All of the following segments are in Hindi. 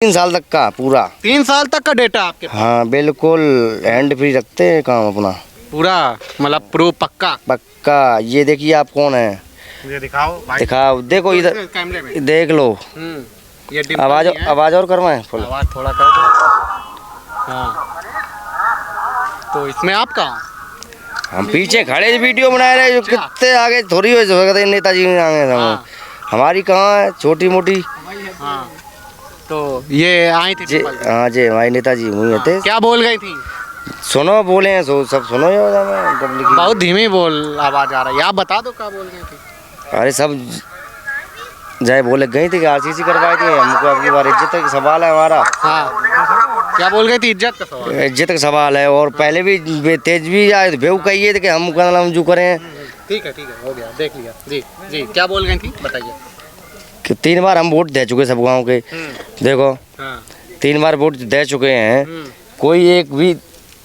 3 साल तक का पूरा। 3 साल तक का डेटा आपके पास? हाँ बिल्कुल, हैंड फ्री रखते हैं काम अपना पूरा, मतलब प्रूफ पक्का? पक्का। ये देखिए आप कौन है, मुझे दिखाओ भाई। दिखाओ, देखो इधर कैमरे में देख लो। ये डिम्पल आवाज जी हैं। आवाज और करवाएं फुल। आवाज थोड़ा कर दो। हाँ, तो इसमें आप कहाँ? हम पीछे खड़े वीडियो बना रहे हैं, जो कितने आगे थोड़ी हो सकते नेताजी आगे हाँ। हमारी कहाँ है छोटी मोटी। हाँ, तो ये आई थी जी डिम्पल जी। हाँ जी, हमारी नेताजी हुई हाँ, थे। क्या बोल गई थी? सुनो बोले हैं सो सब सुनो पब्लिक। बहुत धीमी बोल आवाज आ रही है, आप बता दो क्या बोल गई थी। अरे सब जय बोले गई थी कि आरसीसी करवाई थी हमको, अगली बार इज्जत का सवाल है हमारा। हाँ, क्या बोल गई थी? इज्जत का सवाल? इज्जत का सवाल है, और पहले भी तेज भी आए बेव कहिए थे कि हम कलम जो करें। ठीक है हो गया, देख लिया जी। जी क्या बोल गई थी बताइए। कि 3 बार हम वोट दे चुके सब गांव के। देखो हाँ। 3 बार वोट दे चुके हैं, कोई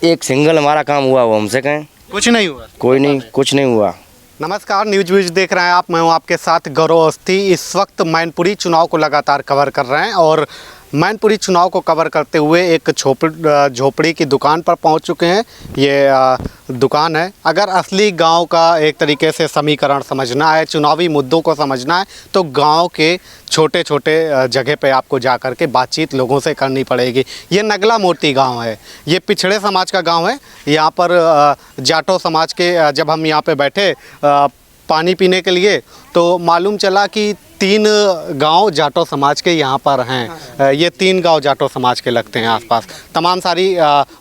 एक सिंगल हमारा काम हुआ वो हमसे कहें? कुछ नहीं हुआ? कोई नहीं, कुछ नहीं हुआ। नमस्कार, न्यूज देख रहे हैं आप। मैं हूं आपके साथ गौरव अवस्थी। इस वक्त मैनपुरी चुनाव को लगातार कवर कर रहे हैं और मैनपुरी चुनाव को कवर करते हुए एक झोपड़ी की दुकान पर पहुंच चुके हैं। ये दुकान है। अगर असली गांव का एक तरीके से समीकरण समझना है, चुनावी मुद्दों को समझना है, तो गांव के छोटे छोटे जगह पे आपको जा कर के बातचीत लोगों से करनी पड़ेगी। ये नगला मोती गांव है, ये पिछड़े समाज का गांव है। यहाँ पर जाटो समाज के जब हम यहाँ पे बैठे पानी पीने के लिए, तो मालूम चला कि 3 गांव जाटो समाज के यहाँ पर हैं। ये 3 गांव जाटो समाज के लगते हैं आसपास। तमाम सारी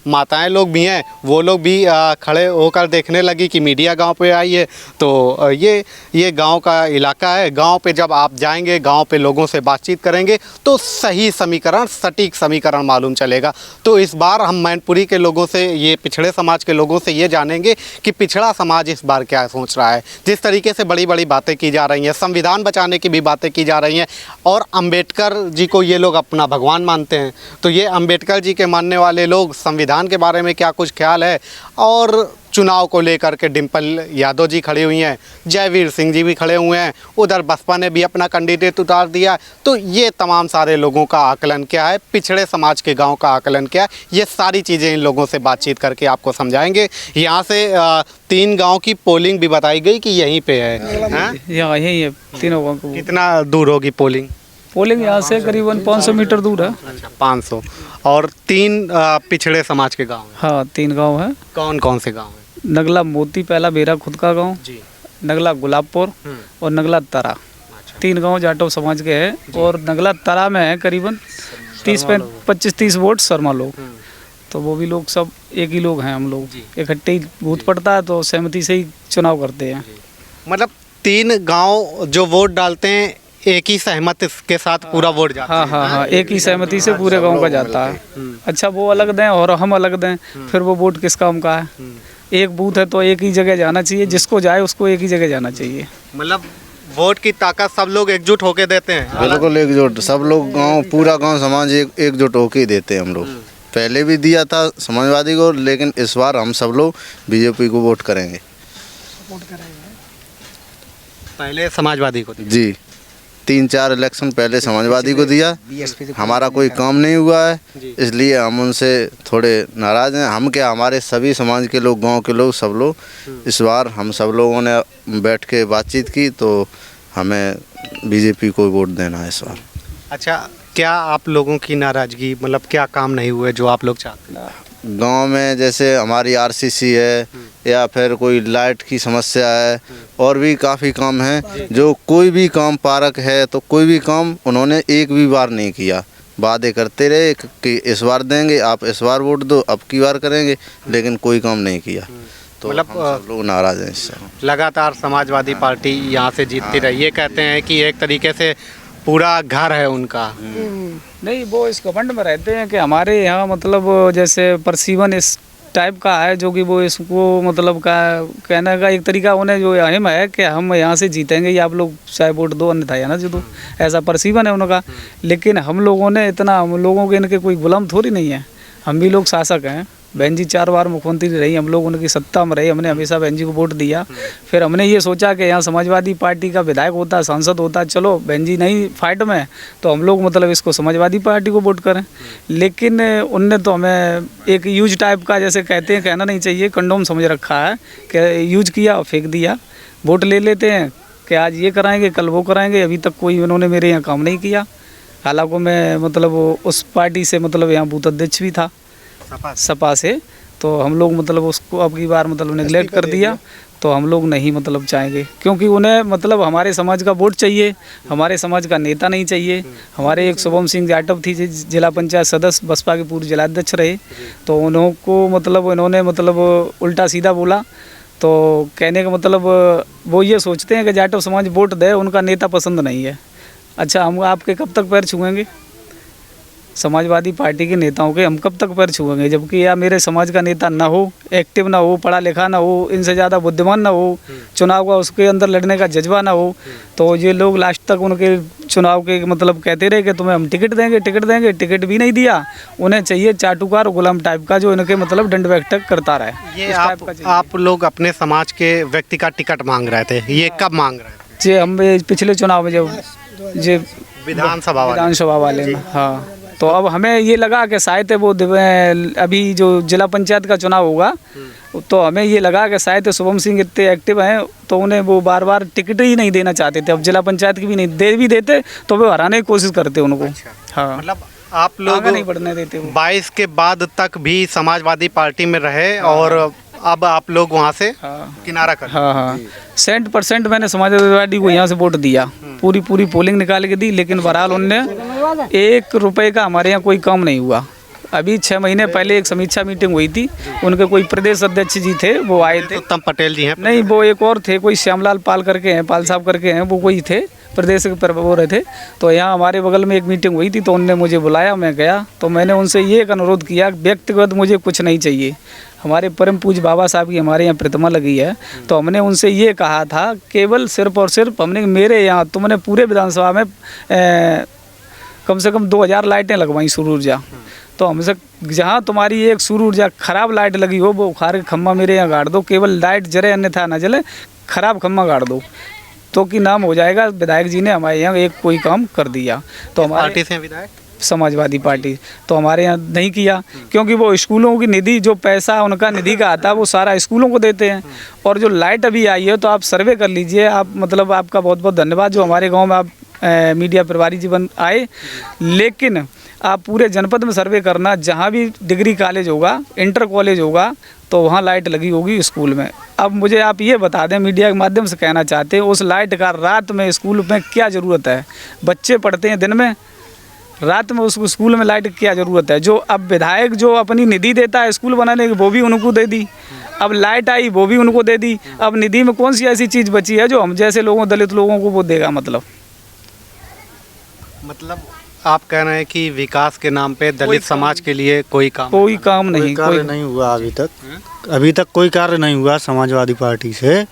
माताएं लोग भी हैं, वो लोग भी खड़े होकर देखने लगी कि मीडिया गांव पे आई है। तो ये गांव का इलाका है। गांव पे जब आप जाएंगे, गांव पे लोगों से बातचीत करेंगे, तो सही समीकरण, सटीक समीकरण मालूम चलेगा। तो इस बार हम मैनपुरी के लोगों से, ये पिछड़े समाज के लोगों से ये जानेंगे कि पिछड़ा समाज इस बार क्या सोच रहा है। जिस तरीके से बड़ी बड़ी बातें की जा रही हैं, संविधान बचाने की भी बातें की जा रही हैं, और अंबेडकर जी को ये लोग अपना भगवान मानते हैं। तो ये अंबेडकर जी के मानने वाले लोग संविधान के बारे में क्या कुछ ख्याल है, और चुनाव को लेकर के डिम्पल यादव जी खड़ी हुई हैं, जयवीर सिंह जी भी खड़े हुए हैं, उधर बसपा ने भी अपना कैंडिडेट उतार दिया। तो ये तमाम सारे लोगों का आकलन क्या है, पिछड़े समाज के गांव का आकलन क्या है, ये सारी चीज़ें इन लोगों से बातचीत करके आपको समझाएंगे। यहाँ से 3 गांव की पोलिंग भी बताई गई कि यहीं पे है। यही है 3 गाँव को। कितना दूर होगी पोलिंग? पोलिंग यहाँ से करीबन 500 मीटर दूर है। अच्छा, 500। और 3 पिछड़े समाज के गांव हैं। हाँ, 3 गांव है। कौन कौन से गांव हैं? नगला मोती पहला मेरा खुद का गांव जी, नगला गुलाबपुर और नगला तरा। 3 गांव जाटो समाज के हैं। और नगला तरा में है करीबन 25-30 वोट शर्मा लोग। तो वो भी लोग सब एक ही लोग हैं। हम लोग इकट्ठे ही बूथ पड़ता है, तो सहमति से ही चुनाव करते हैं। मतलब 3 गांव जो वोट डालते हैं, एक ही सहमत के साथ पूरा वोट जाता है। हाँ, एक ही सहमति से पूरे गांव का जाता है। अच्छा, वो अलग दें और हम अलग दें, फिर वो वोट किस काम का है? एक बूथ है तो एक ही जगह जाना चाहिए, जिसको जाए उसको एक ही जगह जाना चाहिए। मतलब वोट की ताकत सब लोग एकजुट होके देते हैं। बिल्कुल एकजुट, सब लोग गांव, पूरा गांव समाज एकजुट होके ही देते हैं हम लोग। पहले भी दिया था समाजवादी को, लेकिन इस बार हम सब लोग बीजेपी को वोट करेंगे। पहले समाजवादी को जी, 3-4 इलेक्शन पहले समाजवादी को दिया, हमारा कोई काम नहीं हुआ है, इसलिए हम उनसे थोड़े नाराज़ हैं। हम क्या, हमारे सभी समाज के लोग, गांव के लोग, सब लोग इस बार हम सब लोगों ने बैठ के बातचीत की, तो हमें बीजेपी को वोट देना है इस बार। अच्छा, क्या आप लोगों की नाराज़गी, मतलब क्या काम नहीं हुए जो आप लोग चाहते हैं? गांव में जैसे हमारी आरसीसी है, या फिर कोई लाइट की समस्या है, और भी काफ़ी काम हैं। जो कोई भी काम, पार्क है, तो कोई भी काम उन्होंने एक भी बार नहीं किया। वादे करते रहे कि इस बार देंगे, आप इस बार वोट दो, अब की बार करेंगे, लेकिन कोई काम नहीं किया। तो मतलब हम सब लोग नाराज़ हैं इससे। लगातार समाजवादी पार्टी यहाँ से जीतती रही। ये कहते हैं कि एक तरीके से पूरा घर है उनका। नहीं, वो इस घमंड में रहते हैं कि हमारे यहाँ मतलब जैसे परसीवन इस टाइप का है, जो कि वो इसको मतलब का कहने का एक तरीका उन्हें जो अहम है कि हम यहाँ से जीतेंगे, या आप लोग चाहे वोट दो अन्यथा या ना जो दो, ऐसा परसीवन है उनका। लेकिन हम लोगों ने इतना, हम लोगों के इनके कोई गुलाम थोड़ी नहीं है, हम भी लोग शासक हैं। बहन जी 4 बार मुख्यमंत्री रही, हम लोग उनकी सत्ता में रहे, हमने हमेशा बहन जी को वोट दिया। फिर हमने ये सोचा कि यहाँ समाजवादी पार्टी का विधायक होता, सांसद होता, चलो बहन जी नहीं फाइट में तो हम लोग मतलब इसको समाजवादी पार्टी को वोट करें। लेकिन उनने तो हमें एक यूज टाइप का, जैसे कहते हैं, कहना नहीं चाहिए, कंडोम समझ रखा है कि यूज किया और फेंक दिया। वोट ले लेते हैं कि आज ये कराएंगे कल वो कराएंगे, अभी तक कोई उन्होंने मेरे यहाँ काम नहीं किया। हालांकि मैं मतलब उस पार्टी से मतलब यहाँ बूथ अध्यक्ष भी था सपा से, तो हम लोग मतलब उसको अब की बार मतलब निगलेक्ट कर दिया। तो हम लोग नहीं मतलब चाहेंगे, क्योंकि उन्हें मतलब हमारे समाज का वोट चाहिए, हमारे समाज का नेता नहीं चाहिए। हमारे एक शुभम सिंह जाटव थी जिला पंचायत सदस्य, बसपा के पूर्व जिलाध्यक्ष रहे, तो उनको मतलब इन्होंने मतलब उल्टा सीधा बोला। तो कहने का मतलब वो ये सोचते हैं कि जाटव समाज वोट दे, उनका नेता पसंद नहीं है। अच्छा, हम आपके कब तक पैर छुएंगे? समाजवादी पार्टी के नेताओं के हम कब तक पैर छुएंगे, जबकि या मेरे समाज का नेता ना हो, एक्टिव ना हो, पढ़ा लिखा ना हो, इनसे ज़्यादा बुद्धिमान ना हो, चुनाव का उसके अंदर लड़ने का जज्बा ना हो। तो ये लोग लास्ट तक उनके चुनाव के मतलब कहते रहे कि तुम्हें हम टिकट देंगे, टिकट देंगे, टिकट भी नहीं दिया। उन्हें चाहिए चाटुकार गुलाम टाइप का, जो इनके मतलब दंड बैठक करता रहे। ये आप लोग अपने समाज के व्यक्ति का टिकट मांग रहे थे, ये कब मांग रहे थे? जी हम पिछले चुनाव में जब जे विधानसभा वाले में, हाँ, तो अब हमें ये लगा कि शायद वो अभी जो जिला पंचायत का चुनाव होगा, तो हमें ये लगा कि शायद शुभम सिंह इतने एक्टिव हैं तो उन्हें वो बार बार टिकट ही नहीं देना चाहते थे। अब जिला पंचायत की भी नहीं भी देते तो वो हराने की कोशिश करते उनको। हाँ, मतलब आप लोग नहीं बढ़ने देते। 22 के बाद तक भी समाजवादी पार्टी में रहे और अब आप लोग वहाँ से किनारा कर। हाँ, 100% मैंने समाजवादी को यहाँ से वोट दिया, पूरी पोलिंग निकाल के दी। लेकिन बहरहाल उनने 1 रुपये का हमारे यहाँ कोई काम नहीं हुआ। अभी 6 महीने पहले एक समीक्षा मीटिंग हुई थी, उनके कोई प्रदेश अध्यक्ष जी थे, वो आए थे। उत्तम पटेल जी हैं? नहीं, वो एक और थे, कोई श्यामलाल पाल करके हैं, पाल साहब करके हैं, वो कोई थे प्रदेश के वो रहे थे। तो यहाँ हमारे बगल में एक मीटिंग हुई थी, तो उनने मुझे बुलाया, मैं गया। तो मैंने उनसे ये एक अनुरोध किया, व्यक्तिगत मुझे कुछ नहीं चाहिए, हमारे परम पूज्य बाबा साहब की हमारे यहाँ प्रतिमा लगी है। तो हमने उनसे ये कहा था, केवल सिर्फ और सिर्फ हमने मेरे यहाँ तुमने पूरे विधानसभा में कम से कम 2000 लाइटें लगवाई सूर्य ऊर्जा। तो हमसे जहाँ तुम्हारी एक सूर्य ऊर्जा खराब लाइट लगी हो, वो उखाड़ के खम्भा मेरे यहाँ गाड़ दो, केवल लाइट जले अन्यथा ना जले, खराब खम्भा गाड़ दो, तो कि नाम हो जाएगा विधायक जी ने हमारे यहाँ एक कोई काम कर दिया। तो हमारे पार्टी से विधायक समाजवादी पार्टी तो हमारे यहाँ नहीं किया, क्योंकि वो स्कूलों की निधि, जो पैसा उनका निधि का आता है वो सारा स्कूलों को देते हैं। और जो लाइट अभी आई है, तो आप सर्वे कर लीजिए, आप मतलब आपका बहुत बहुत धन्यवाद जो हमारे गांव में आप मीडिया प्रभारी जीवन आए। लेकिन आप पूरे जनपद में सर्वे करना, जहाँ भी डिग्री कॉलेज होगा, इंटर कॉलेज होगा, तो वहाँ लाइट लगी होगी स्कूल में। अब मुझे आप ये बता दें, मीडिया के माध्यम से कहना चाहते हैं, उस लाइट का रात में स्कूल में क्या ज़रूरत है? बच्चे पढ़ते हैं दिन में, रात में उस स्कूल में लाइट की क्या ज़रूरत है? जो अब विधायक जो अपनी निधि देता है स्कूल बनाने की, वो भी उनको दे दी। अब लाइट आई, वो भी उनको दे दी। अब निधि में कौन सी ऐसी चीज़ बची है जो हम जैसे लोगों, दलित लोगों को वो देगा? मतलब आप कह रहे हैं कि विकास के नाम पे दलित समाज के लिए कोई काम नहीं, कार्य नहीं हुआ अभी तक कोई कार्य नहीं हुआ समाजवादी पार्टी से।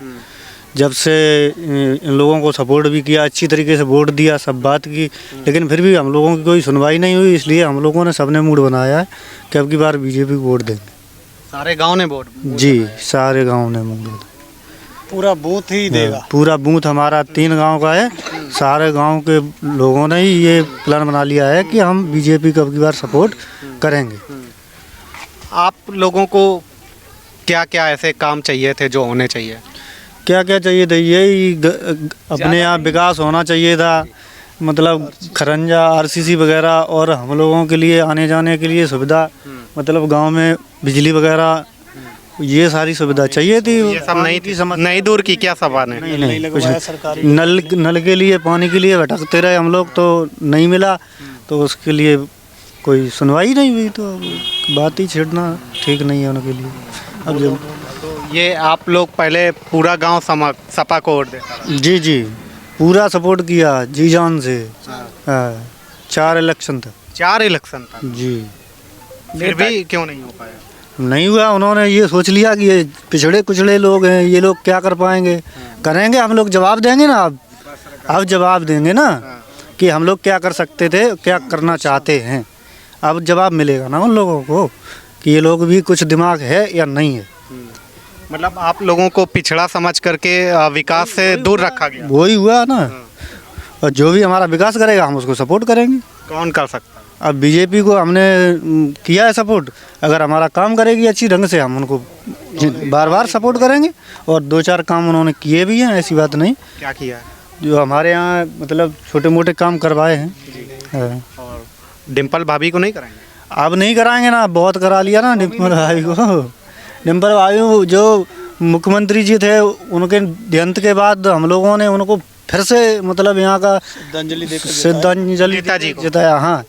जब से इन लोगों को सपोर्ट भी किया, अच्छी तरीके से वोट दिया, सब बात की, लेकिन फिर भी हम लोगों की कोई सुनवाई नहीं हुई। इसलिए हम लोगों ने सबने मूड बनाया है कि अब की बार बीजेपी को वोट देंगे। सारे गांव ने वोट? जी, सारे गांव ने वोट। पूरा बूथ ही देगा? पूरा बूथ हमारा 3 गांव का है, सारे गांव के लोगों ने ही ये प्लान बना लिया है कि हम बीजेपी को अब की बार सपोर्ट करेंगे। आप लोगों को क्या क्या ऐसे काम चाहिए थे जो होने चाहिए? क्या क्या चाहिए था? यही अपने यहाँ विकास होना चाहिए था, मतलब खरंजा, आरसीसी वगैरह, और हम लोगों के लिए आने जाने के लिए सुविधा, मतलब गांव में बिजली वगैरह, ये सारी सुविधा चाहिए थी। ये सब नहीं थी, नहीं दूर की क्या सवाल है? नहीं कुछ नल के लिए, पानी के लिए भटकते रहे हम लोग, तो नहीं मिला, तो उसके लिए कोई सुनवाई नहीं हुई। तो बात ही छेड़ना ठीक नहीं है उनके लिए। अब जब ये आप लोग पहले पूरा गांव सपा को वोट देता? जी, पूरा सपोर्ट किया जी जान से। 4 इलेक्शन तक। 4 इलेक्शन तक? जी। फिर भी क्यों नहीं हो पाया? नहीं हुआ। उन्होंने ये सोच लिया कि ये पिछड़े कुचड़े लोग हैं, ये लोग क्या कर पाएंगे। करेंगे, हम लोग जवाब देंगे ना। अब जवाब देंगे ना कि हम लोग क्या कर सकते थे, क्या करना चाहते हैं। अब जवाब मिलेगा ना उन लोगों को कि ये लोग भी कुछ दिमाग है या नहीं है। मतलब आप लोगों को पिछड़ा समझ करके विकास से दूर रखा गया। वही हुआ ना, और जो भी हमारा विकास करेगा हम उसको सपोर्ट करेंगे। कौन कर सकता है? अब बीजेपी को हमने किया है सपोर्ट, अगर हमारा काम करेगी अच्छी ढंग से हम उनको बार बार सपोर्ट करेंगे। और 2-4 काम उन्होंने किए भी हैं, ऐसी बात नहीं। क्या किया है? जो हमारे यहाँ मतलब छोटे मोटे काम करवाए हैं। हाँ। और डिम्पल भाभी को नहीं कराएंगे? अब नहीं कराएंगे ना, बहुत करा लिया ना डिम्पल भाई को। डिम्पल भाई जो मुख्यमंत्री जी थे उनके देहांत के बाद हम लोगों ने उनको फिर से मतलब यहाँ का श्रद्धांजलि जिताया। हाँ,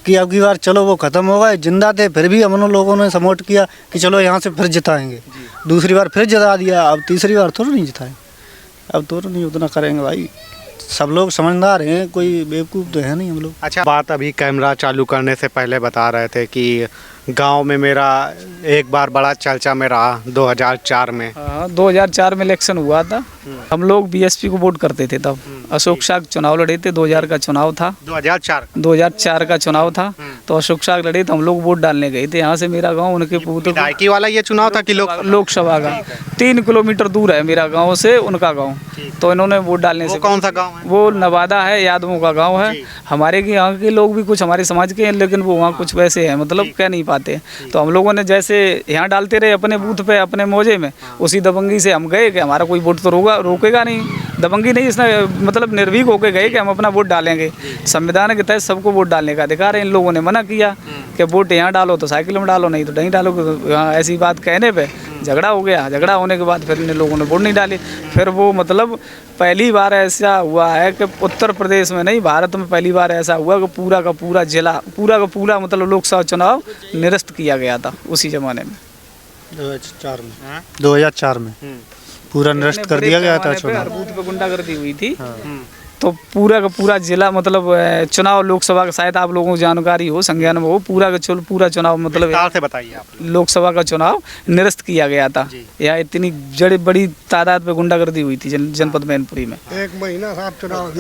कि अब की बार चलो वो ख़त्म हो गए, जिंदा थे फिर भी हम उन लोगों ने सपोर्ट किया कि चलो यहाँ से फिर जिताएंगे। दूसरी बार फिर जिता दिया, अब तीसरी बार थोड़ा नहीं जिताएंगे, अब तो नहीं उतना करेंगे भाई। सब लोग समझदार हैं, कोई बेवकूफ़ तो है नहीं हम लोग। अच्छा, बात अभी कैमरा चालू करने से पहले बता रहे थे कि गांव में मेरा एक बार बड़ा चर्चा में रहा 2004 में। हाँ, 2004 में इलेक्शन हुआ था। हम लोग बीएसपी को वोट करते थे तब। अशोक शाह चुनाव लड़े थे, 2000 का चुनाव था। 2004 का चुनाव था, तो अशोक शाह लड़े तो हम लोग वोट डालने गए थे। यहाँ से मेरा गांव उनके पुत्र विधायकी वाला ये चुनाव था कि लोकसभा का 3 किलोमीटर दूर है मेरा गाँव से उनका गाँव। तो इन्होंने वोट डालने से। कौन सा गाँव है? वो नवादा है, यादवों का गाँव है। हमारे यहाँ के लोग भी कुछ हमारे समाज के हैं, लेकिन वो वहाँ कुछ वैसे हैं, मतलब कह नहीं पाते। तो हम लोगों ने जैसे यहाँ डालते रहे अपने बूथ पे अपने मौजे में, उसी दबंगी से हम गए कि हमारा कोई वोट तो रोकेगा नहीं। दबंगी नहीं, इसने मतलब निर्भीक होकर गए कि हम अपना वोट डालेंगे। संविधान के तहत सबको वोट डालने का अधिकार है। इन लोगों ने मना किया कि वोट यहाँ डालो तो साइकिल में डालो, नहीं तो नहीं डालो। ऐसी बात कहने पे झगड़ा हो गया। झगड़ा होने के बाद फिर इन लोगों ने वोट नहीं डाली। फिर वो मतलब पहली बार ऐसा हुआ है कि उत्तर प्रदेश में नहीं, भारत में पहली बार ऐसा हुआ कि पूरा का पूरा जिला, पूरा का पूरा मतलब लोकसभा चुनाव निरस्त किया गया था उसी जमाने में। 2004 में पूरा निरस्त कर दिया गया था चुनाव। बूथ पे गुंडागर्दी हुई थी। तो पूरा का पूरा जिला मतलब चुनाव लोकसभा का, शायद आप लोगों को जानकारी हो, संज्ञान में हो, पूरा चुनाव मतलब से बताइए आप। लोकसभा का चुनाव निरस्त किया गया था। यहाँ इतनी बड़ी तादाद पे गुंडागर्दी हुई थी जनपद मैनपुरी में। 1 महीना साहब चुनाव,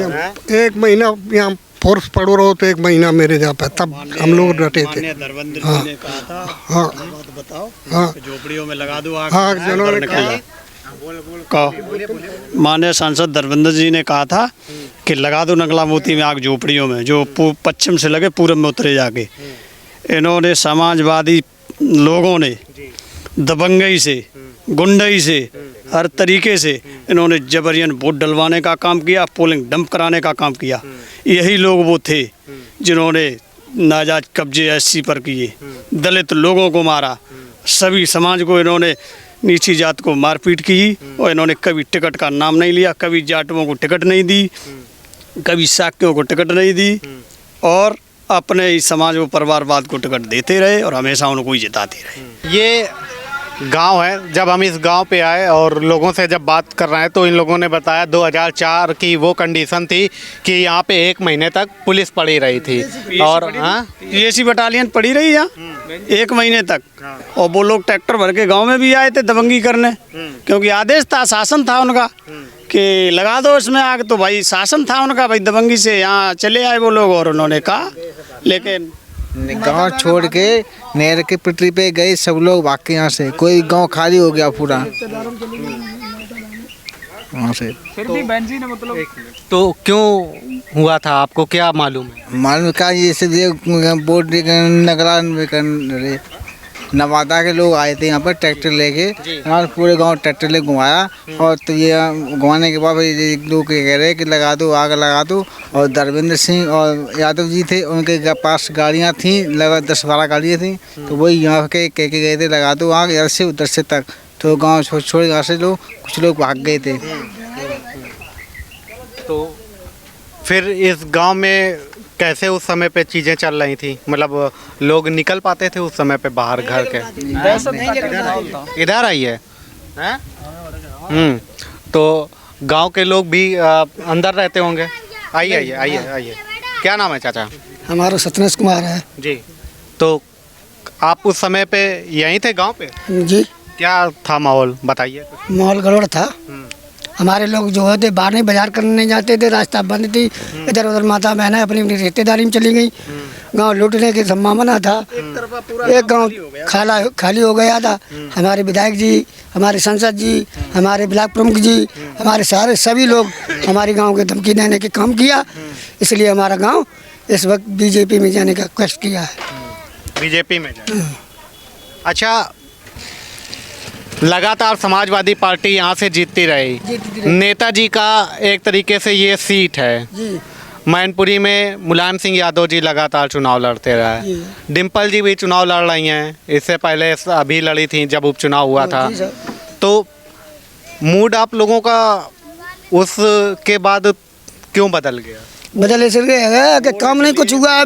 1 महीना यहाँ फोर्स पड़ो रहो तो 1 महीना मेरे यहाँ पे, तब हम लोग डटे थे। हाँ, हाँ, झोपड़ियों में लगा दो आग। हाँ, जिन्होंने कहा माननीय सांसद धर्मेंद्र जी ने कहा था कि लगा दो नगला मोती में आग झोपड़ियों में, जो पश्चिम से लगे पूरब में उतरे जाके। इन्होंने समाजवादी लोगों ने दबंगई से, गुंडई से, हर तरीके से इन्होंने जबरियन वोट डलवाने का काम किया, पोलिंग डंप कराने का काम किया। यही लोग वो थे जिन्होंने नाजायज कब्जे एससी पर किए, दलित लोगों को मारा, सभी समाज को इन्होंने नीची जात को मारपीट की। और इन्होंने कभी टिकट का नाम नहीं लिया, कभी जाटवों को टिकट नहीं दी, कभी साक्यों को टिकट नहीं दी, और अपने ही समाज को परिवारवाद को टिकट देते रहे और हमेशा उनको ही जिताते रहे। ये गांव है। जब हम इस गांव पे आए और लोगों से जब बात कर रहे हैं तो इन लोगों ने बताया 2004 की वो कंडीशन थी कि यहाँ पे 1 महीने तक पुलिस पड़ी रही थी। और पीएसी बटालियन पड़ी रही यहाँ 1 महीने तक। और वो लोग ट्रैक्टर भर के गांव में भी आए थे दबंगी करने, क्योंकि आदेश था, शासन था उनका कि लगा दो इसमें आग। तो भाई शासन था उनका, भाई दबंगी से यहाँ चले आए वो लोग। और उन्होंने कहा, लेकिन गांव छोड़ के नहर के पटरी पे गए सब लोग भाग के यहाँ से, कोई गांव खाली हो गया पूरा वहाँ से। फिर भी बहन जी ने मतलब तो क्यों हुआ था, आपको क्या मालूम है? मालूम का ये से बोर्ड नगरा नवादा के लोग आए थे यहाँ पर ट्रैक्टर लेके, पूरे गांव ट्रैक्टर ले घुमाया। और तो ये घुमाने के बाद लोग कह रहे कि लगा दो, आग लगा दो। और धर्मेंद्र सिंह और यादव जी थे, उनके पास गाड़ियाँ थी, लगभग 10-12 गाड़ियाँ थी। तो वही यहाँ के कह के गए थे लगा दो आग, इधर से उधर से तक। तो गाँव छोड़ यहाँ से लोग कुछ लोग भाग गए थे। तो फिर इस गांव में कैसे उस समय पे चीज़ें चल रही थी, मतलब लोग निकल पाते थे उस समय पे बाहर घर के? इधर आई है, तो गांव के लोग भी अंदर रहते होंगे। आइए आइए आइए आइए। क्या नाम है चाचा? हमारा सत्यनाश कुमार है जी। तो आप उस समय पे यहीं थे गांव पे? जी। क्या था माहौल, बताइए। माहौल गड़बड़ था। हमारे लोग जो है बाहर नहीं बाजार करने नहीं जाते थे, रास्ता बंद थी। इधर उधर माता बहनें अपनी अपनी रिश्तेदारी में चली गई। गांव लूटने की संभावना था। एक गांव खाली हो गया था। हमारे विधायक जी, हमारे सांसद जी, हमारे ब्लॉक प्रमुख जी, हमारे सारे सभी लोग हमारे गांव के धमकी देने के काम किया, इसलिए हमारा गांव इस वक्त बीजेपी में जाने का कष्ट किया है। बीजेपी में जाए। अच्छा, लगातार समाजवादी पार्टी यहाँ से जीतती रही। नेताजी का एक तरीके से ये सीट है। जी मैनपुरी में मुलायम सिंह यादव जी लगातार चुनाव लड़ते रहे। डिम्पल जी भी चुनाव लड़ रही हैं, इससे पहले अभी लड़ी थी जब उपचुनाव हुआ था। तो मूड आप लोगों का उसके बाद क्यों बदल गया? बदल इसलिए है कि काम नहीं कुछ हुआ है।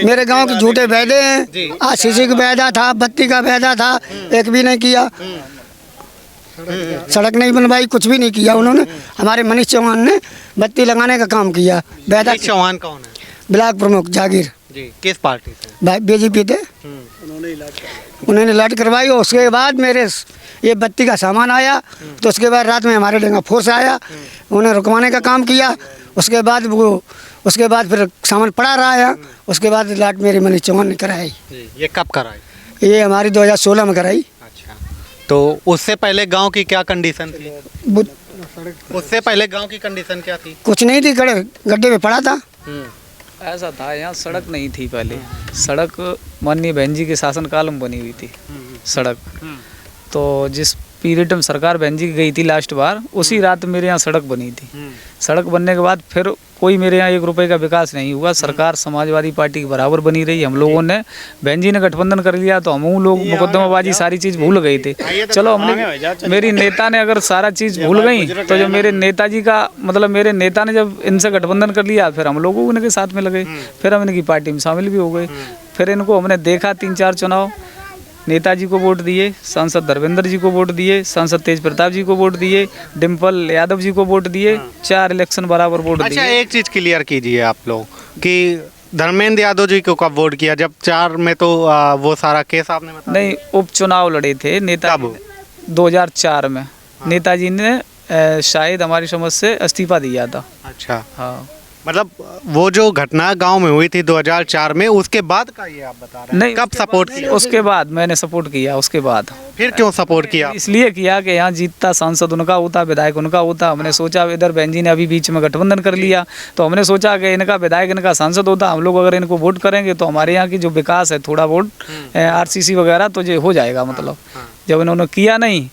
मेरे गांव के झूठे वायदे हैं। आज शीशे का वायदा था, बत्ती का वायदा था, एक भी नहीं किया। सड़क नहीं बनवाई, कुछ भी नहीं किया उन्होंने। हमारे मनीष चौहान ने बत्ती लगाने का काम किया। वायदा। चौहान कौन है? ब्लॉक प्रमुख जागीर जी। किस पार्टी से? भाई बीजेपी थे। उन्होंने लाट करवाई और उसके बाद मेरे ये बत्ती का सामान आया, तो उसके बाद रात में हमारे डेंगा फोर्स आया, उन्हें रुकवाने का काम किया। उसके बाद फिर सामान पड़ा रहा है। उसके बाद लाट मेरी मनीष चौहान ने कराई। ये कब कराई? ये हमारी 2016 में कराई। अच्छा, तो उससे पहले गांव की क्या कंडीशन थी? उससे पहले गांव की कंडीशन क्या थी? कुछ नहीं थी, गड्ढे में पड़ा था। ऐसा था, यहाँ सड़क नहीं थी पहले। सड़क माननीय बहन जी के शासनकाल में बनी हुई थी सड़क। तो जिस पीरियड में सरकार बहन जी की गई थी लास्ट बार, उसी रात मेरे यहाँ सड़क बनी थी। सड़क बनने के बाद फिर कोई मेरे यहाँ 1 रुपए का विकास नहीं हुआ। सरकार समाजवादी पार्टी के बराबर बनी रही। हम लोगों ने, बहन जी ने गठबंधन कर लिया तो हम लोग मुकदमाबाजी सारी चीज़ भूल गए थे। चलो हमने, मेरी नेता ने अगर सारा चीज़ भूल गई, तो जब मेरे नेताजी का मतलब मेरे नेता ने जब इनसे गठबंधन कर लिया, फिर हम लोग उनके साथ में लगे, फिर हम इनकी पार्टी में शामिल भी हो गए। फिर इनको हमने देखा 3-4 चुनाव, नेताजी को वोट दिए, सांसद धर्मेंद्र जी को वोट दिए, सांसद तेज प्रताप जी को वोट दिए, डिम्पल यादव जी को वोट दिए, 4 इलेक्शन बराबर वोट दिए। अच्छा, एक चीज़ क्लियर कीजिए आप लोग कि धर्मेंद्र यादव जी को कब वोट किया? जब 4 में तो वो सारा केस आपने बताया। नहीं, उपचुनाव लड़े थे नेताजी ने 2004 में। नेताजी ने शायद हमारी समझ से इस्तीफा दिया था। अच्छा, हाँ, मतलब वो जो घटना गांव में हुई थी 2004 में, उसके बाद का ये आप बता रहे हैं? नहीं, कब सपोर्ट किया? उसके बाद मैंने सपोर्ट किया। उसके बाद फिर क्यों सपोर्ट किया? इसलिए किया कि यहाँ जीतता सांसद उनका होता, विधायक उनका होता। हमने सोचा इधर बहन जी ने अभी बीच में गठबंधन कर लिया, तो हमने सोचा कि इनका विधायक इनका सांसद होता। हम लोग अगर इनको वोट करेंगे तो हमारे यहाँ की जो विकास है, थोड़ा वोट RCC वगैरह तो ये हो जाएगा। मतलब जब इन्होंने किया नहीं,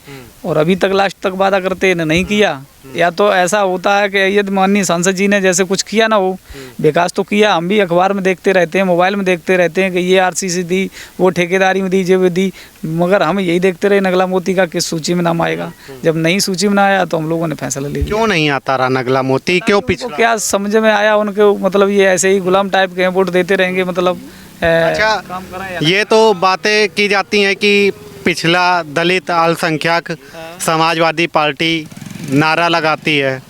और अभी तक लास्ट तक वादा करते इन्हें नहीं किया। या तो ऐसा होता है कि ये माननीय सांसद जी ने जैसे कुछ किया ना, वो विकास तो किया। हम भी अखबार में देखते रहते हैं, मोबाइल में देखते रहते हैं कि ये RCC दी, वो ठेकेदारी में दी, जो दी, मगर हम यही देखते रहे नगला मोती का किस सूची में नाम आएगा। जब नई सूची में ना आया तो हम लोगों ने फैसला ले लिया। क्यों नहीं आता रहा नगला मोती? क्यों पिछला? क्या समझ में आया उनके, मतलब ये ऐसे ही गुलाम टाइप के वोट देते रहेंगे, मतलब अच्छा, ये तो बातें की जाती हैं कि पिछला दलित अल्पसंख्यक समाजवादी पार्टी नारा लगाती है।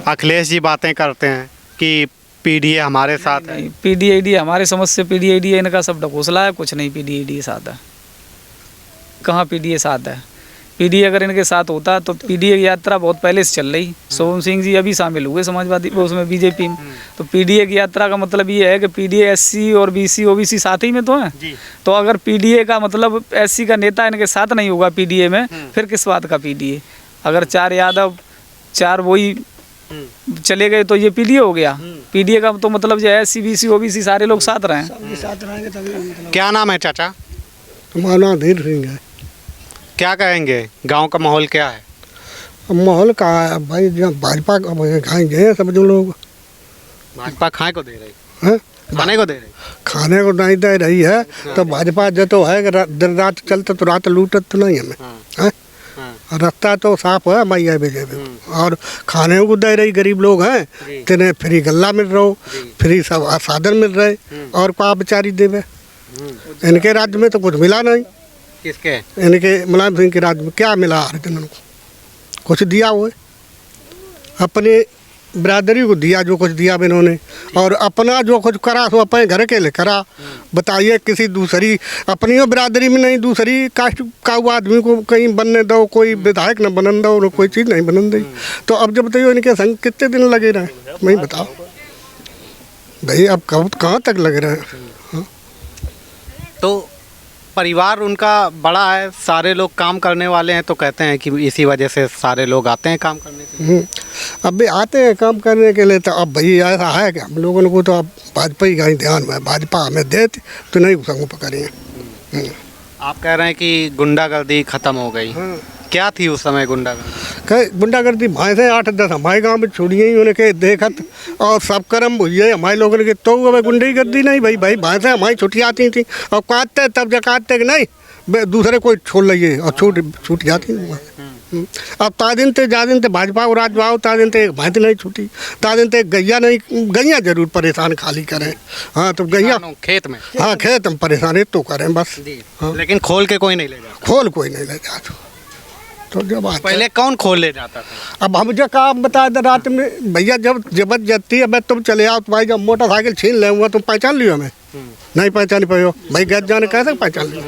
अखिलेश जी बातें करते हैं कि PDA हमारे साथ है। PDAD हमारे समझ से PDAD इनका सब ढकोसला है, कुछ नहीं PDAD साथ है। कहाँ PDA साथ है? PDA अगर इनके साथ होता तो PDA की यात्रा बहुत पहले से चल रही। सोम सिंह जी अभी शामिल हुए समाजवादी उसमें बीजेपी में, तो PDA की यात्रा का मतलब ये है कि PDA SC और BC OBC साथ ही में तो है। तो अगर PDA का मतलब SC का नेता इनके साथ नहीं होगा PDA में, फिर किस बात का PDA? अगर 4 यादव 4 वही चले गए तो ये PDA हो गया। PDA का तो मतलब जो है SC BC OBC सारे लोग साथ रहें। क्या नाम है चाचा? हमारा नाम धीर सिंह है। क्या कहेंगे, गांव का माहौल क्या है? माहौल का भाई, जहाँ भाजपा खाएंगे सब जो लोग। भाजपा खाए को दे रही हैं? खाने को दे रही? खाने को नहीं दे रही है तो भाजपा जो तो है कि दिन रात चलते तो रात लूटत तो नहीं हमें है। रास्ता तो साफ है मैया बीजेपी, और खाने को दे रही। गरीब लोग हैं, जिन्हें फ्री गल्ला मिल रहा हो, फ्री सब साधन मिल रहे, और क्या बेचारी देवे। इनके राज्य में तो कुछ मिला नहीं। किसके? इनके मुलायम सिंह के राज्य में क्या मिला? हरिजनों को कुछ दिया हुआ है, अपने बिरादरी को दिया जो कुछ दिया इन्होंने, और अपना जो कुछ करा सो अपने घर के लिए करा। बताइए, किसी दूसरी अपनी बिरादरी में नहीं, दूसरी कास्ट का आदमी को कहीं बनने दो, कोई विधायक न बनन दो, कोई चीज़ नहीं बनन दी। तो अब जब बताइए इनके संग कितने दिन लगे रहे, मैं बताओ भाई, अब कहाँ तक लगे रहे तो परिवार उनका बड़ा है, सारे लोग काम करने वाले हैं, तो कहते हैं कि इसी वजह से सारे लोग आते हैं काम करने के लिए। अब भी आते हैं काम करने के लिए। तो अब भाई ऐसा है कि हम लोगों को तो अब भाजपा ही का ही ध्यान में, भाजपा हमें देते तो नहीं उसको पकड़ेंगे। आप कह रहे हैं कि गुंडागर्दी खत्म हो गई। क्या थी उस समय गुंडागर्दी? गुंडागर्दी भैंसे 8-10 हमारे गांव में छोड़िए ही उन्हें के देखत और सब कर्म हुई हमारे लोगों के, तो अब गुंडागर्दी नहीं भाई भैंसे हमारी छुट्टी आती थी और काटते तब जब काटते कि नहीं दूसरे कोई छोड़ लिए और छूट जाती। अब ता दिन ते जा दिन ते भाजपा और राज आओ ता दिन ते भैंस नहीं छूटी, ता दिन ते गैया जरूर परेशान खाली करें। हाँ तो गैया खेत में, हाँ खेत हम परेशान तो करें बस। हाँ। लेकिन खोल के कोई नहीं ले जाता। खोल कोई नहीं ले जाता। तो जब पहले कौन खोल ले जाता था? अब हम जो काम बता दे रात में भैया जब जबरदस्ती अब तुम चले आओ तो भाई जब मोटरसाइकिल छीन ले हुआ तुम पहचान लियो हमें? नहीं पहचान पाओ भाई, गैस जाने कैसे पहचान लियो?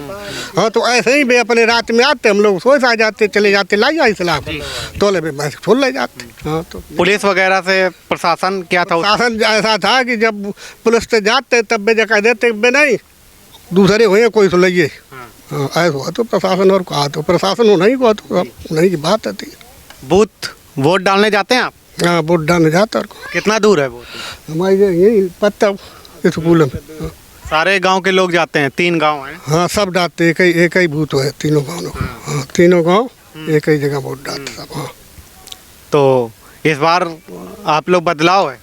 हाँ तो ऐसे ही भाई अपने रात में आते हम लोग सोच आ जाते चले जाते लाई आई सलाह तोले में बस छोड़ ले जाते। हाँ तो पुलिस वगैरह से प्रशासन क्या था? शासन ऐसा था कि जब पुलिस से जाते तब वे जगह देते बे नहीं दूसरे हुए कोई तो लइए। हाँ ऐसा हुआ तो प्रशासन और कहा तो प्रशासन हो नहीं हुआ तो नहीं की बात आती। बूथ वोट डालने जाते हैं आप? हाँ वोट डालने जाते और कितना दूर है वोट? हमारे यही पत्ता स्कूल में। सारे गांव के लोग जाते हैं? 3 गांव हैं। हाँ सब डालते एक ही बूथ है तीनों गाँव। हाँ तीनों गाँव एक ही जगह वोट डालते सब। हाँ तो इस बार आप लोग बदलाव है?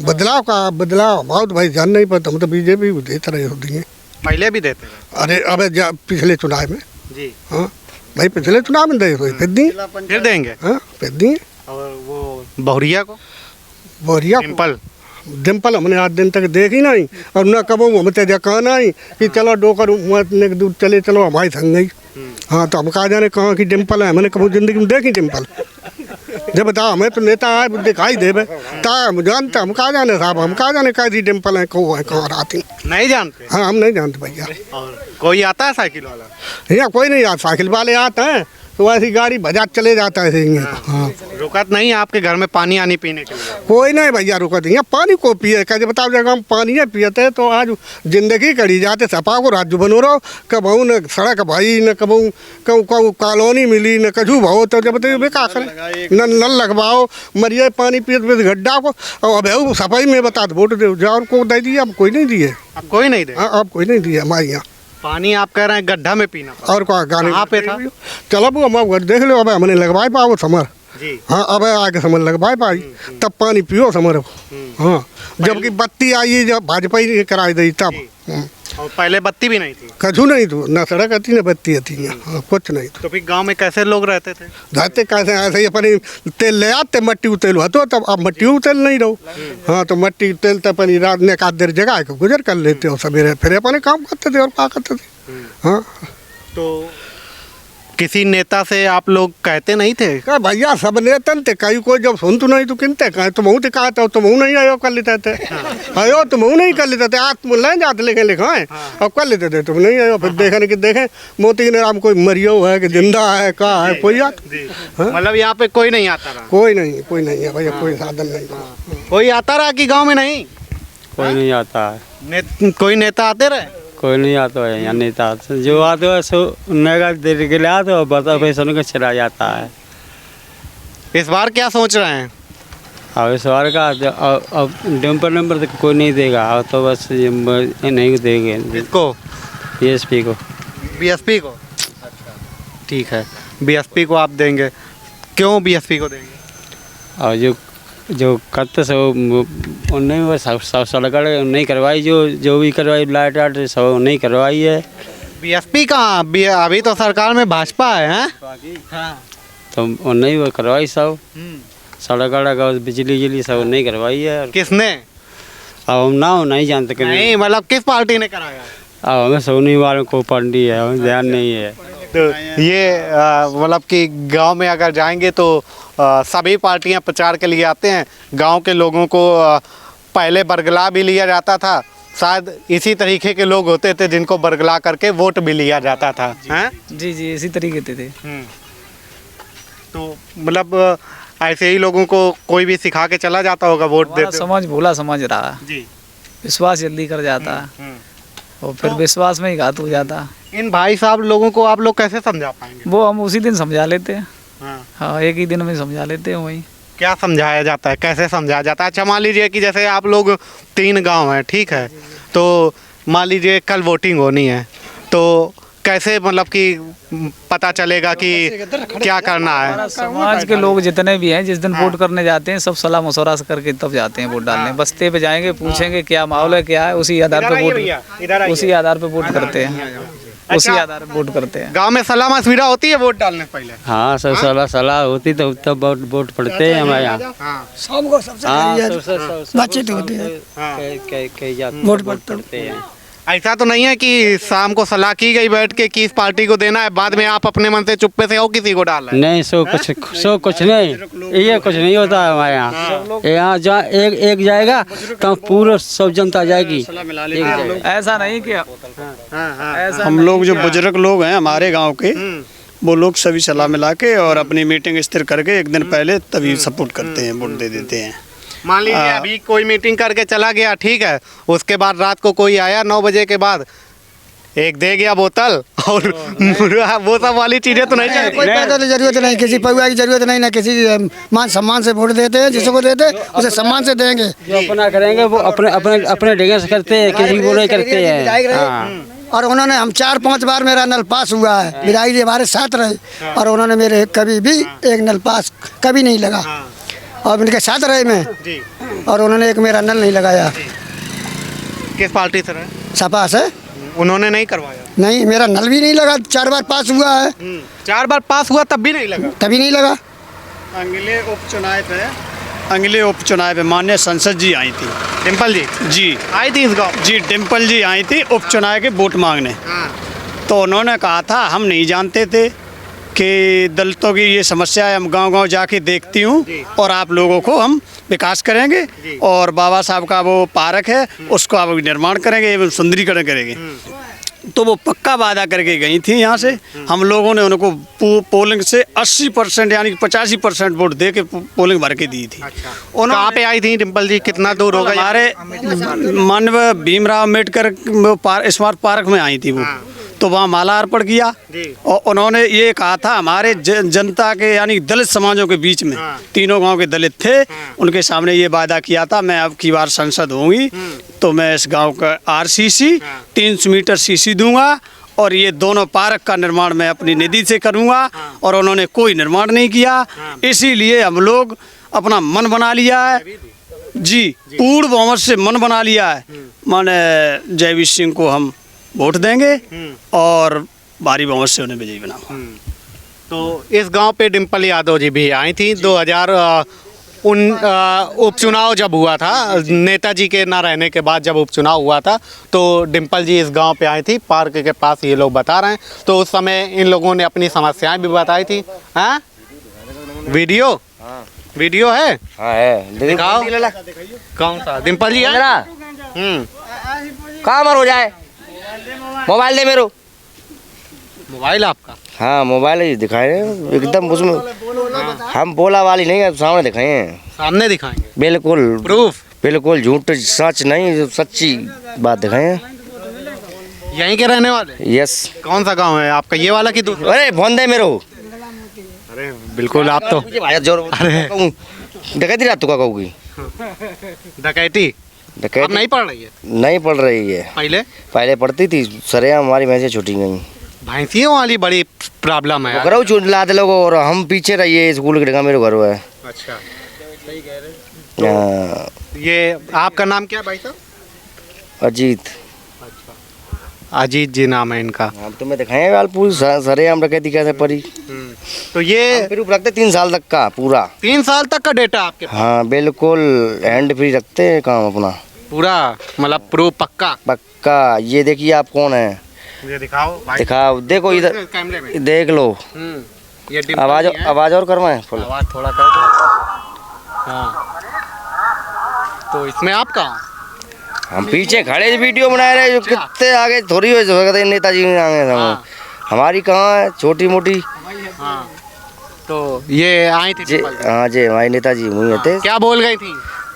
बदलाव बहुत भाई जान नहीं पाता, हम तो बीजेपी देते रहे होती हैं। पहले भी देते रहे? अरे अब पिछले चुनाव में जी। हाँ भाई पिछले चुनाव में दे फिर दी फिर देंगे? हाँ फिर दिए। और वो बहुरिया को बोरिया डिम्पल हमने आज दिन तक देखी नहीं और न कबो हम तेजा कहना ही कि चलो डोकर दूर चले चलो हमारी संग गई। हाँ तो हम कहा जाने कहाँ की डिम्पल है, मैंने कबो जिंदगी में देखी डिम्पल। जब बताओ हमें तो नेता आए दिखाई देवे ता हम जानते, हम कहा जाने साहब, हम कहा जाने कैसी डिम्पल है कौन है कहाँ आती नहीं जानते। हाँ हम नहीं जानते भैया। और कोई आता है साइकिल वाला? यहाँ कोई नहीं आता, साइकिल वाले आते हैं तो ऐसी गाड़ी बजाज चले जाता है ऐसे। हाँ रुकत नहीं आपके घर में पानी आनी पीने के लिए? कोई नहीं भैया रुकत नहीं, पानी को पिए कैसे बताओ जगह हम पानी है पियते तो आज जिंदगी करी जाते सपा को राज्य बनो रहो कबू न सड़क भाई न कबू कहूँ कॉलोनी मिली न कछू भाव तो जब बताइए क्या करें नल लगवाओ मरिए पानी पिए गड्ढा को और अब सफाई में बता दो वोट दे जाओ को दे दिए, अब कोई नहीं दिए। अब कोई नहीं दे? हाँ अब कोई नहीं दिए हमारे यहाँ। पानी आप कह रहे हैं गड्ढा में पीना और क्या गाने कहाँ पे था? चलो वो हम देख लो अब हमने लगवाए पाओ समर जी। हाँ अब आगे समर लगवाए पाई तब पानी पियो समर। हाँ जबकि बत्ती आई जब भाजपा ही कराई दी तब। और पहले बत्ती भी नहीं थी? कछु नहीं थी, न सड़क आती न बत्ती आती। हाँ कुछ नहीं तो फिर गांव में कैसे लोग रहते थे? रहते कैसे ऐसे ही अपनी तेल ले आते मट्टी उतेल हुआ तो तब अब मट्टी उतेल नहीं रहो। हाँ तो मट्टी उतेल तो अपनी रात ने एक आध देर जगह के गुजर कर लेते हो सवेरे फिर अपने काम करते थे और क्या करते थे। हाँ तो किसी नेता से आप लोग कहते नहीं थे? क्या भैया सब नेतन थे कहीं कोई जब सुन तो नहीं तो किनते कहे तुम तो कहा था तुम नहीं आयो कर लेते थे। आयो तुम नहीं कर लेते थे आज तुम ले जाते लेके लिखाए अब कर लेते थे तुम नहीं आयो फिर देखने की देखे मोती ने राम कोई मरियो है कि जिंदा है कहा है कोई याद मतलब यहाँ पे कोई नहीं आता रहा? कोई नहीं है भैया कोई साधन नहीं। कोई आता रहा कि गाँव में नहीं? कोई नहीं आता है। कोई नेता आते रहे? कोई नहीं आता है यहाँ नेता जो आते है सो नगा देर के लिए आते और बता पैसा का चला जाता है। इस बार क्या सोच रहे हैं? अब इस बार का अब नंबर तो कोई नहीं देगा और तो बस नहीं देंगे। किसको? बीएसपी को। बीएसपी को? अच्छा ठीक है बीएसपी को आप देंगे, क्यों बीएसपी को देंगे? और जो करते सब नहीं बस सब सड़क नहीं करवाई, जो भी करवाई लाइट वाइट सब नहीं करवाई है। बीएसपी कहाँ, अभी तो सरकार में भाजपा है हाँ? तो नहीं वो करवाई सब सड़क बिजली सब नहीं करवाई है। किसने? अब हम ना नहीं जानते कि नहीं मतलब किस पार्टी ने कराया? अब हमें सोनी वालों को पार्टी है हमें ध्यान नहीं है। तो ये मतलब कि गांव में अगर जाएंगे तो सभी पार्टियां प्रचार के लिए आते हैं। गांव के लोगों को पहले बरगला भी लिया जाता था, शायद इसी तरीके के लोग होते थे जिनको बरगला करके वोट भी लिया जाता था। हैं? जी इसी तरीके के थे। तो मतलब ऐसे ही लोगों को कोई भी सिखा के चला जाता होगा वोट देते। समाज भोला समझ रहा है जी, विश्वास जल्दी कर जाता है। और फिर विश्वास में ही घात हो जाता। इन भाई साहब लोगों को आप लोग कैसे समझा पाएंगे? वो हम उसी दिन समझा लेते हैं। हाँ। हाँ, एक ही दिन में समझा लेते हैं वही। क्या समझाया जाता है, कैसे समझाया जाता है? अच्छा मान लीजिए कि जैसे आप लोग 3 गांव हैं, ठीक है, तो मान लीजिए कल वोटिंग होनी है, तो कैसे मतलब कि पता चलेगा कि क्या करना है? समाज के लोग जितने भी हैं जिस दिन वोट करने जाते हैं सब सलाह मशवरा करके तब जाते हैं वोट डालने। बस्ते पे जाएंगे, पूछेंगे क्या माहौल है, क्या है, उसी आधार पे वोट करते हैं। उसी आधार पर वोट करते हैं। गांव में सलाह मशविरा होती है वोट डालने से पहले? हाँ, सब सलाह होती तो तब वोट पड़ते हैं हमारे यहाँ। सबको सबसे बातचीत होती है, वोट पड़ते हैं। ऐसा तो नहीं है कि शाम को सलाह की गई बैठ के कि इस पार्टी को देना है, बाद में आप अपने मन से चुप्पे से हो किसी को डाल रहे हैं? नहीं, सो कुछ नहीं, ये कुछ नहीं होता है हमारे यहाँ। यहाँ जहाँ एक जाएगा तो पूरा सब जनता जाएगी। ऐसा नहीं किया, हम लोग जो बुजुर्ग लोग हैं हमारे गांव के, वो लोग सभी सलाह मिला के और अपनी मीटिंग स्थिर करके एक दिन पहले तभी सपोर्ट करते हैं, वोट दे देते हैं। मान लीजिए अभी कोई मीटिंग करके चला गया, ठीक है, उसके बाद रात को कोई आया 9 बजे के बाद, एक दे गया बोतल और वो सब वाली चीजें तो नहीं चलती। कोई पैसा की जरूरत नहीं, किसी पैसा की जरूरत नहीं, ना किसी मान सम्मान से वोट देते हैं। जिसको देते उसे सम्मान से देंगे। जो अपना करेंगे वो अपने ढंग से करते हैं, किसी को नहीं करते हैं। और उन्होंने हम 4-5 बार मेरा नल पास हुआ है, विधायक जी हमारे साथ रहे और उन्होंने मेरे कभी भी एक नल पास कभी नहीं लगा। और उनके साथ रहे मैं, और उन्होंने एक मेरा नल नहीं लगाया। किस पार्टी से रहे? सपा से। उन्होंने नहीं करवाया? नहीं, मेरा नल भी नहीं लगा। 4 बार पास हुआ है। 4 बार पास हुआ तब भी नहीं लगा? तभी नहीं लगा। अगले उपचुनाव पे माननीय संसद जी आई थी, डिम्पल जी आई थी इस गाँव जी, डिम्पल जी आई थी उपचुनाव के वोट मांगने। तो उन्होंने कहा था हम नहीं जानते थे कि दलितों की ये समस्या है, हम गांव-गांव जाके देखती हूँ और आप लोगों को हम विकास करेंगे और बाबा साहब का वो पार्क है उसको आप निर्माण करेंगे एवं सुंदरीकरण करेंगे। तो वो पक्का वादा करके गई थी यहाँ से। हम लोगों ने उनको पोलिंग से 80% यानी 85% वोट दे के पोलिंग भर के दी थी। कहाँ पे आई थी डिम्पल जी, कितना दूर होगा? हमारे माननीय भीमराव अम्बेडकर स्मारक पार्क में आई थी वो। तो वहाँ माला अर्पण किया और उन्होंने ये कहा था हमारे जनता के यानी दलित समाजों के बीच में, तीनों गांव के दलित थे, उनके सामने ये वादा किया था मैं अब की बार सांसद होंगी तो मैं इस गांव का आरसीसी 300 मीटर सीसी दूंगा और ये दोनों पार्क का निर्माण मैं अपनी निधि से करूंगा। और उन्होंने कोई निर्माण नहीं किया, इसीलिए हम लोग अपना मन बना लिया है जी, पूर्ण बहुमत से मन बना लिया है, माने जयवीर सिंह को हम वोट देंगे और भारी बहुमत से उन्हें विजयी बनाऊंगा। तो इस गांव पे डिम्पल यादव जी भी आई थी 2000 उपचुनाव जब हुआ था, नेताजी के ना रहने के बाद जब उपचुनाव हुआ था तो डिम्पल जी इस गांव पे आई थी, पार्क के पास ये लोग बता रहे हैं। तो उस समय इन लोगों ने अपनी समस्याएं भी बताई थी। हाँ, वीडियो है? हाँ है, दिखाओ। कौन सा? डिम्पल जी है? कहाँ मर हो जाए, मोबाइल दे मेरे। मोबाइल आपका? हाँ मोबाइल ही दिखाए हैं एकदम, उसमें हम बोला वाली नहीं है, सामने दिखाए हैं। सामने दिखाएंगे? बिल्कुल प्रूफ? बिल्कुल झूठ सच नहीं, सच्ची बात दिखाए हैं। यहीं के रहने वाले? यस। कौन सा गांव है आपका, ये वाला की दूसरा? अरे फोन दे मेरे। अरे बिल्कुल, आप तो अरे डकैती रात का कहूँगी। डकैती डकैती नहीं पढ़ रही है? नहीं पढ़ रही है, पहले पढ़ती थी। सरेआम हमारी भैंसें छूटी गई। भैंसियों वाली बड़ी प्रॉब्लम है। करो चूट लाते लोग और हम पीछे रहिए, स्कूल के मेरे घर है। अच्छा, तो ये आपका नाम क्या भाई साहब? अजीत। अजीत जी नाम है इनका। हम तुम्हें दिखाए वाल पूरी सरेआम डकैती कैसे पड़ी। तो ये प्रूफ रखते 3 साल तक का पूरा। 3 साल तक का डेटा आपके पास? हाँ बिल्कुल, हैंड फ्री रखते हैं काम अपना पूरा, मतलब प्रूफ पक्का। ये देखिए आप कौन है, ये दिखाओ भाई। दिखाओ, देखो इधर कैमरे में देख लो। ये आवाज और करवाएं, आवाज थोड़ा कर दो। हाँ, तो इसमें आप कहाँ? हम पीछे खड़े वीडियो बना रहे, जो कितने आगे थोड़ी हो सकते नेताजी आगे। हमारी कहाँ है, छोटी मोटी। तो ये आई थी? हाँ जी, हमारे नेताजी वही थे। क्या बोल गई थी?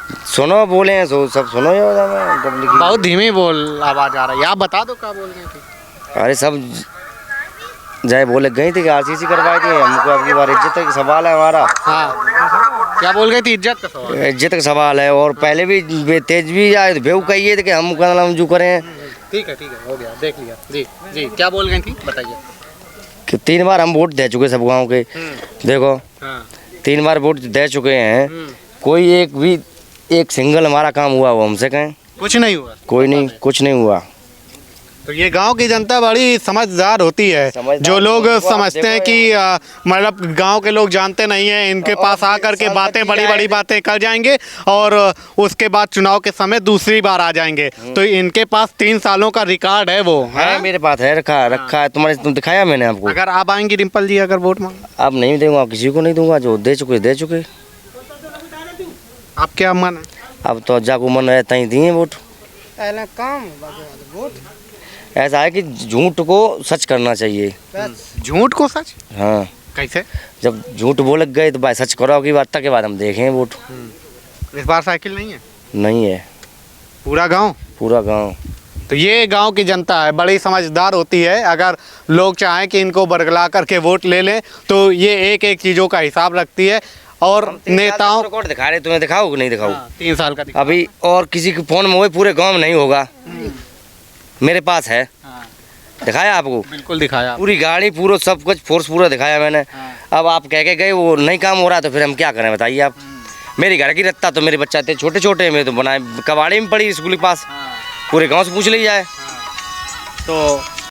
सुनो बोले हैं सो सब सुनो बहुत धीमी बोल आवाज आ रही है, आप बता दो क्या बोल रहे थे। अरे सब जाए बोले गई थी कि आरसीसी करवाई थी हमको, अब की बार इज्जत का सवाल है हमारा। हाँ, क्या बोल गई थी? इज्जत का सवाल। इज्जत का सवाल है, और पहले भी तेज भी आए तो बेव कहिए थे कि हम जो करें। ठीक है हो गया, देख लिया। जी जी, क्या बोल गई थी बताइए। कि 3 बार हम वोट दे चुके सब गाँव के, देखो 3 बार वोट दे चुके हैं, कोई एक सिंगल हमारा काम हुआ वो हमसे कहें? कुछ नहीं हुआ। कोई नहीं, कुछ नहीं हुआ। तो ये गांव की जनता बड़ी समझदार होती है। जो लोग समझते हैं कि मतलब गांव के लोग जानते नहीं हैं, इनके पास आकर के बातें बड़ी बड़ी बातें कर जाएंगे और उसके बाद चुनाव के समय दूसरी बार आ जाएंगे। तो इनके पास 3 सालों का रिकॉर्ड है, वो है मेरे पास है, रखा है। तुम दिखाया मैंने आपको। अगर आप आएंगी डिम्पल जी अगर वोट मांग? अब नहीं दूंगा, किसी को नहीं दूंगा, जो दे चुके। आप क्या मन है? अब तो जाको मन रहता ही दिए वोट। ऐसा है कि झूठ को सच करना चाहिए। झूठ को सच? हाँ। कैसे? जब झूठ बोल गए तो भाई सच करो की बात, के बाद हम देखें वोट। इस बार साइकिल नहीं है? नहीं है। पूरा गांव? तो ये गांव की जनता है, बड़ी समझदार होती है। अगर लोग चाहें कि इनको बरगला करके वोट ले लें तो ये एक चीज़ों का हिसाब रखती है। और नेताओं रिकॉर्ड दिखा रहे, तुम्हें दिखाओ कि नहीं दिखाओ? 3 साल का अभी और किसी के फोन में हुए पूरे गांव में नहीं होगा, मेरे पास है। दिखाया आपको? बिल्कुल दिखाया। पूरी गाड़ी पूरा सब कुछ फोर्स पूरा दिखाया मैंने। अब आप कह के गए वो नहीं काम हो रहा तो फिर हम क्या करें बताइए आप। मेरी घर की रत्ता तो मेरे बच्चा थे छोटे मैं तो बनाए कबाड़ी में पड़ी स्कूल के पास, पूरे गांव से पूछ ली जाए। तो